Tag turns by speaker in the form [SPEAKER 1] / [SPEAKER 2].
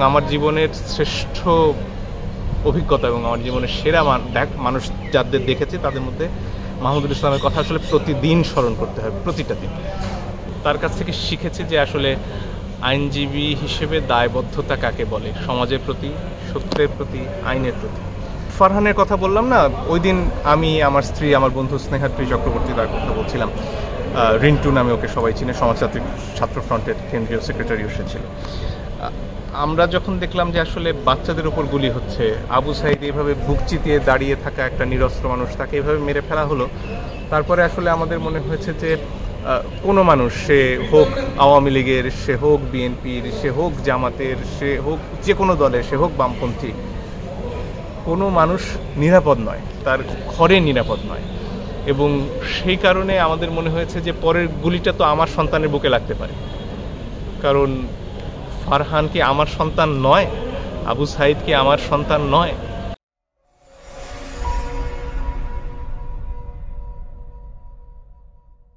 [SPEAKER 1] আমার জীবনের শ্রেষ্ঠ অভিজ্ঞতা এবং আমার জীবনের সেরা মানুষ যাদের দেখেছি তাদের মধ্যে মাহমুদুল ইসলামের কথা আসলে প্রতিদিন স্মরণ করতে হয়, প্রতিটা দিন। তার কাছ থেকে শিখেছি যে আসলে আইনজীবী হিসেবে দায়বদ্ধতা কাকে বলে, সমাজের প্রতি, সত্যের প্রতি, আইনের প্রতি। ফারহানের কথা বললাম না, ওই দিন আমি, আমার স্ত্রী, আমার বন্ধু স্নেহাত্রী চক্রবর্তী তার কথা বলছিলাম। রিন্টু নামে ওকে সবাই চিনে, সমাজতান্ত্রিক ছাত্র ফ্রন্টের কেন্দ্রীয় সেক্রেটারিও সে ছিল। আমরা যখন দেখলাম যে আসলে বাচ্চাদের ওপর গুলি হচ্ছে, আবু সাইদ এইভাবে বুক চিতিয়ে দাঁড়িয়ে থাকা একটা নিরস্ত্র মানুষ, তাকে এইভাবে মেরে ফেলা হলো, তারপরে আসলে আমাদের মনে হয়েছে যে কোনো মানুষ, সে হোক আওয়ামী লীগের, সে হোক বিএনপির, সে হোক জামাতের, সে হোক যে কোনো দলের, সে হোক বামপন্থী, কোনো মানুষ নিরাপদ নয়, তার ঘরে নিরাপদ নয়। এবং সেই কারণে আমাদের মনে হয়েছে যে পরের গুলিটা তো আমার সন্তানের বুকে লাগতে পারে, কারণ ফারহান কি আমার সন্তান নয়? আবু সাইদ কি আমার সন্তান নয়?